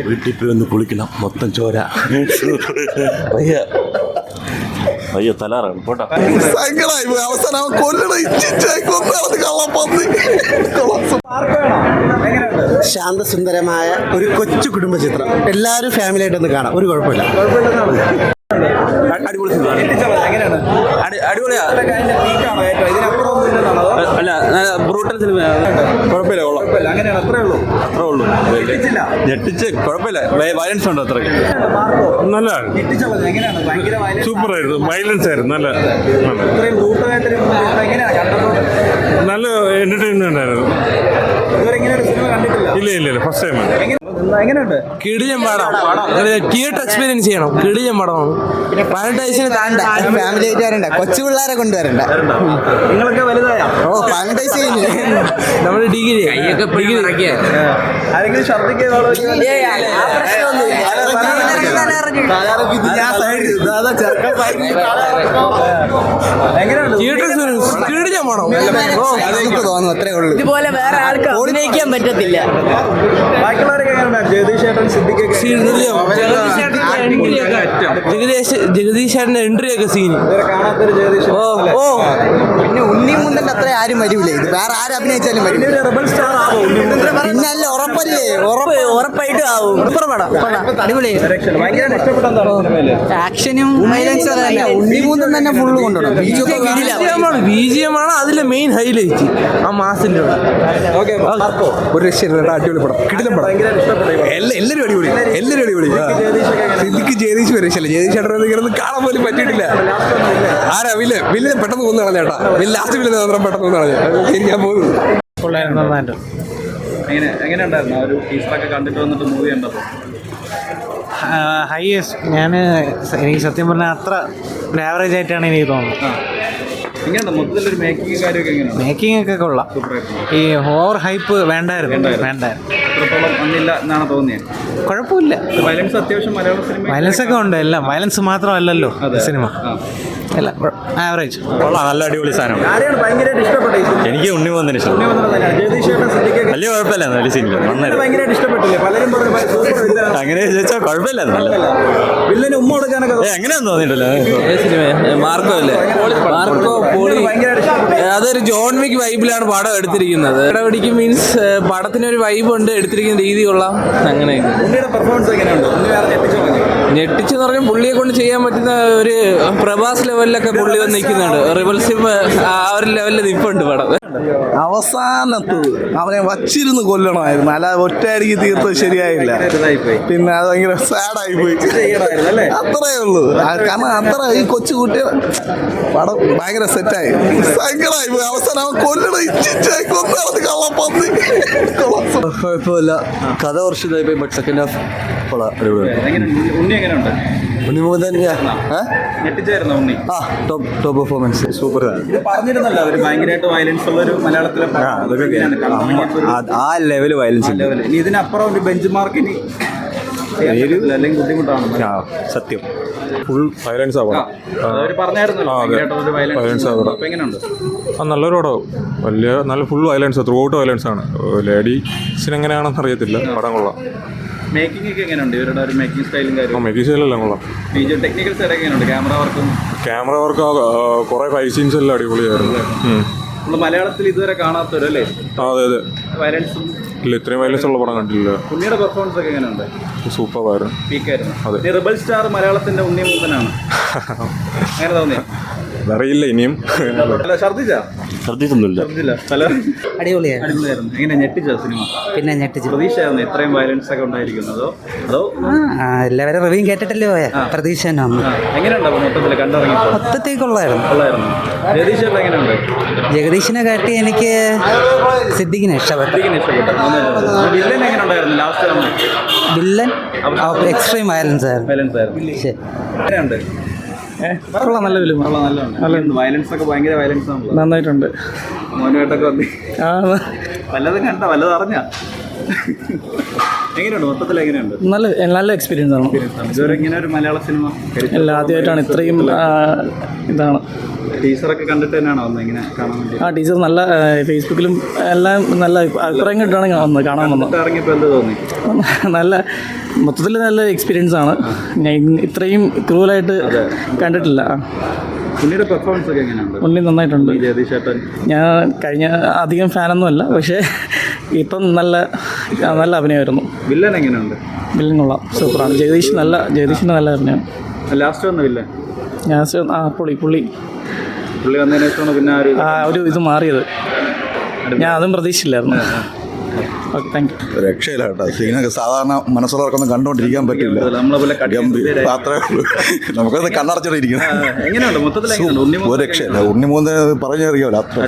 വീട്ടിൽ പോയി ഒന്ന് കുളിക്കണം, മൊത്തം ചോര. അയ്യോ തലാറാണ് പോട്ടെ. അവസാനം ശാന്തസുന്ദരമായ ഒരു കൊച്ചു കുടുംബ ചിത്രം. എല്ലാവരും ഫാമിലി ആയിട്ടൊന്ന് കാണാം, ഒരു കുഴപ്പമില്ല. അടിപൊളി അടിപൊളിയാ. അല്ല ബ്രൂട്ടൽ സിനിമ. കുഴപ്പമില്ല, അത്രേ ഉള്ളൂ. ഞെട്ടിച്ച് കുഴപ്പമില്ല. വയലൻസ് ഉണ്ടോ അത്ര? നല്ലതാണ്, സൂപ്പറായിരുന്നു. വയലൻസ് ആയിരുന്നു, നല്ല എന്റർടൈൻമെന്റ് ആയിരുന്നു. ഇല്ല ഫസ്റ്റ് ടൈം. കിടിലൻ പടം, തിയേറ്റർ എക്സ്പീരിയൻസ് ചെയ്യണം. കിടിലൻ പടമാണ്. വാലന്റൈൻസിന് താണ്ട ഫാമിലി ആയിട്ട് വരണ്ട, കൊച്ചു പിള്ളേരെ കൊണ്ടുവരണ്ട. നിങ്ങളൊക്കെ വലുതായ വാലന്റൈൻസ് ചെയ്യുന്നു. നമ്മള് ഡിഗ്രി ആരെങ്കിലും കിടിലൻ പടം തോന്നുന്നു, അത്രേ ഉള്ളൂ. ഇതുപോലെ വേറെ ആൾക്ക് അഭിനയിക്കാൻ പറ്റത്തില്ല. ജഗദീഷ് ചേട്ടന്റെ എൻട്രി ഒക്കെ സീൻ. പിന്നെ ഉണ്ണിമുന്തന്റെ അത്ര ആരും വരൂലേ, ഇത് വേറെ ആരും അഭിനയിച്ചാലും വരും. പിന്നല്ല, ഉറപ്പല്ലേ, ഉറപ്പായിട്ടും ആവും. അടിപൊളി ആക്ഷനും ഉണ്ണിമുന്തൻ തന്നെ ഫുള്ള് കൊണ്ടുപോകണം. BGM ആണ് അതിലെ മെയിൻ ഹൈലൈറ്റ്. ആ മാസിന്റെ ഒരു രക്ഷയില്ല, അടിപൊളി പടം, കിടിലൻ പടം. എല്ലാവരും അടിപൊളി. സിദ്ദിഖ് ജഗദീഷ് വരെ രക്ഷയില്ല. ജഗദീഷ് ചേട്ടൻ കാണാൻ പോലും പറ്റിയിട്ടില്ല. ആരാ വില്ല് പെട്ടെന്ന് കൊന്നു കളഞ്ഞേട്ടാ. ലാസ്റ്റ് വില്ല് പെട്ടെന്ന് കൊന്നു കളഞ്ഞ ഞാൻ പോകുന്നു. എങ്ങനെയുണ്ടായിരുന്നു ആ ഒരു ടീച്ചറൊക്കെ കണ്ടിട്ട് വന്നിട്ട് മൂവി കണ്ടപ്പോൾ? എനിക്ക് സത്യം പറഞ്ഞാൽ അത്ര ഒരു ആവറേജ് ആയിട്ടാണ് എനിക്ക് തോന്നുന്നത്. എങ്ങനെയുണ്ട് മൊത്തത്തിലൊരു മേക്കിംഗ് കാര്യമൊക്കെ എങ്ങനെയാണ്? മേക്കിംഗ് ഒക്കെ കൊള്ളാം. ഈ ഓവർ ഹൈപ്പ് വേണ്ടായിരുന്നു. എത്രത്തോളം വന്നില്ല എന്നാണ് തോന്നിയത്? കുഴപ്പമില്ല. വയലൻസ് അത്യാവശ്യം മലയാള സിനിമ വയലൻസ് ഒക്കെ ഉണ്ട്. എല്ലാം വയലൻസ് മാത്രമല്ലല്ലോ സിനിമ. എല്ലാം ആവറേജ്. നല്ല അടിപൊളി സാധനം. ആരെയാണ് ഭയങ്കരമായിട്ട് ഇഷ്ടപ്പെട്ടത്? എനിക്ക് ഉണ്ണിമുന്തൻ ഇഷ്ടം. വലിയ കുഴപ്പമില്ല, നല്ല സീനില്ല. ഭയങ്കരമായിട്ട് ഇഷ്ടപ്പെട്ടില്ലേ? പലരും അങ്ങനെ ചോദിച്ചാൽ കുഴപ്പമില്ല, വില്ലന് ഉമ്മ കൊടുക്കാനൊക്കെ എങ്ങനെയാന്ന് തോന്നിയിട്ടില്ല. മാർക്കോ അല്ലേ? മാർക്കോ പൊളി. അതൊരു ജോൺ വിക്ക് വൈബിലാണ് പടം എടുത്തിരിക്കുന്നത്. ഇടപെടിക്ക് മീൻസ് പടത്തിനൊരു വൈബ് ഉണ്ട്, എടുത്തിരിക്കുന്ന രീതി കൊള്ളാം. അങ്ങനെ പെർഫോമൻസ് എങ്ങനെയുണ്ട്? ഞെട്ടിച്ചെന്ന് പറഞ്ഞാൽ പുള്ളിയെ കൊണ്ട് ചെയ്യാൻ പറ്റുന്ന ഒരു പ്രഭാസ് ലെവലിലൊക്കെ പുള്ളി വന്ന് നിൽക്കുന്നുണ്ട്. റിവൽസിവ് ആ ഒരു ലെവലിൽ നിൽപ്പുണ്ട് പടം. അവസാനത്ത് അവനെ വച്ചിരുന്ന് കൊല്ലണമായിരുന്നു, അല്ല ഒറ്റയടിക്ക് തീർത്തത് ശരിയായില്ല. പിന്നെ അത് ഭയങ്കര സാഡായി പോയി. അത്രേ ഉള്ളൂ. കാരണം അത്ര ഈ കൊച്ചു കുട്ടിയെ പടം ഭയങ്കര സെറ്റായി, സങ്കടമായി പോയി. അവസാനം അവൻ കൊല്ലണ കള്ളപ്പന്നി. കുഴപ്പമില്ല, കഥ കുറച്ച് ഇതായി. ബട്ട് സെക്കൻഡ് ഹാഫ് ഉണ്ണി എങ്ങനെയുണ്ട്? ഉണ്ണിമുന്തൻ ടോപ്പ് പെർഫോമൻസ്, സൂപ്പർ. ഇത് പറഞ്ഞിരുന്നല്ലോ അവര് ഭയങ്കരമായിട്ട് വയലൻസ് ഉള്ള ഒരു മലയാളത്തിലെ ആ ലെവല് വയലൻസ് ഇല്ല. ഇനി ഇതിനപ്പുറം ഒരു ബെഞ്ച് മാർക്കിന് അല്ലെങ്കിൽ ബുദ്ധിമുട്ടാണ്. സത്യം, ഫുൾ വയലൻസ് ആവണം. നല്ലൊരു പടം, നല്ല full violence, through out violence ആണ്. ലേഡീസിന് എങ്ങനെയാണെന്ന് അറിയത്തില്ല. പടം കൊള്ളാം. മേക്കിംഗ് ഒക്കെ എങ്ങനെയുണ്ട്? ഇവരുടെ ഒരു മേക്കിംഗ് സ്റ്റൈലും കാര്യം? മേക്കിംഗ് സ്റ്റൈലെല്ലാം കൊള്ളാം. ടെക്നിക്കൽ സൈഡ് എങ്ങനെയുണ്ട്? ക്യാമറ വർക്ക് കുറെ ഫൈറ്റ് സീൻസ് എല്ലാം അടിപൊളിയായിരുന്നു. നമ്മൾ മലയാളത്തിൽ ഇതുവരെ കാണാത്തവരല്ലേ? അതെ. വയലൻസും ഇല്ല, ഇത്രയും വയലൻസ് ഉള്ള പടം കണ്ടില്ല. ഉണ്ണിയുടെ പെർഫോമൻസ് ഒക്കെ എങ്ങനെയുണ്ട്? സൂപ്പറായിരുന്നു, പീക്കായിരുന്നു. അതെ. റിബൽ സ്റ്റാർ മലയാളത്തിന്റെ ഉണ്ണിമുന്തനാണ്. അങ്ങനെ തോന്നിയ അറിയില്ല ഇനിയും. ശ്രദ്ധിച്ചൊന്നുമില്ല. അടിപൊളിയായിരുന്നു. എങ്ങനെ ഞെട്ടിച്ച സിനിമ? പിന്നെ ഞെട്ടിച്ചു. പ്രതീക്ഷയായിരുന്നു ഇത്രയും വയലൻസ് ഒക്കെ ഉണ്ടായിരിക്കുന്നതോ? അതോ എല്ലാവരും റിവ്യൂ കേട്ടിട്ടല്ലേ പോയ പ്രതീക്ഷ തന്നെ വന്നു. എങ്ങനെയുണ്ടാവും മൊത്തത്തിൽ കണ്ടിറങ്ങി? മൊത്തത്തേക്കുള്ളായിരുന്നു. ജഗദീഷ് എങ്ങനെയുണ്ട്? ജഗദീഷിനെ കാട്ടി എനിക്ക് സിദ്ദിഖിനെ ഇഷ്ടപ്പെട്ടു. വില്ലൻ എങ്ങനെ ഉണ്ടായിരുന്നു? ലാസ്റ്റ് വില്ലൻ എക്സ്ട്രീം വയലൻസ് ആയിരുന്നു. എങ്ങനെയുണ്ട്? നല്ല ഫിലിം. വയലൻസ് ഒക്കെ ഭയങ്കര വയലൻസ് ആണല്ലോ. നന്നായിട്ടുണ്ട്. മോനുമായിട്ടൊക്കെ വല്ലതും കണ്ട, വല്ലതും അറിഞ്ഞ? എങ്ങനെയുണ്ട് മൊത്തത്തിൽ എങ്ങനെയുണ്ട്? നല്ല നല്ല എക്സ്പീരിയൻസ് ആണ്. ഇതുവരെ ഇങ്ങനെ ഒരു മലയാള സിനിമ എല്ലാം ആദ്യമായിട്ടാണ് ഇത്രയും ഇതാണ്. ടീച്ചറൊക്കെ കണ്ടിട്ട് തന്നെയാണോ വന്നത് ഇങ്ങനെ കാണാൻ വേണ്ടി? ആ ടീച്ചർ നല്ല ഫേസ്ബുക്കിലും എല്ലാം നല്ല അഭിപ്രായം കിട്ടാണ് കാണാൻ വന്നത്. ഇറങ്ങിയപ്പോൾ എന്ത് തോന്നി? നല്ല മൊത്തത്തിൽ നല്ല എക്സ്പീരിയൻസ് ആണ്. ഞാൻ ഇത്രയും ക്രൂവലായിട്ട് കണ്ടിട്ടില്ല. പിന്നീട് പെർഫോമൻസ് ഒക്കെ എങ്ങനെയുണ്ട്? ഉണ്ണി നന്നായിട്ടുണ്ട്. ജഗദീഷ് ചേട്ടൻ ഞാൻ കഴിഞ്ഞ അധികം ഫാനൊന്നുമല്ല, പക്ഷേ ഇപ്പം നല്ല നല്ല അഭിനയമായിരുന്നു. വില്ലൻ എങ്ങനെയുണ്ട്? വില്ലൻ കൊള്ളാം, സൂപ്പറാണ്. ജഗദീഷിൻ്റെ നല്ല അഭിനയം. ലാസ്റ്റ് വന്ന വില്ലൻ പുള്ളി വന്നതിന് ശേഷമാണ് പിന്നെ ഒരു ഇത് മാറിയത്. ഞാൻ അതും പ്രതീക്ഷിച്ചില്ലായിരുന്നു. Okay, thank you. രക്ഷയില്ല കേട്ടോ. സീനൊക്കെ സാധാരണ മനസ്സുള്ളവർക്കൊന്നും കണ്ടുകൊണ്ടിരിക്കാൻ പറ്റില്ല. അത്രേ ഉള്ളൂ. നമുക്കത് കണ്ണടച്ചിട്ടിരിക്കണം. എങ്ങനെയുണ്ട് മൊത്തത്തിൽ? ഒരു രക്ഷയില്ല. ഉണ്ണിമൂന്ന് പറഞ്ഞറിയാമല്ലോ. അത്ര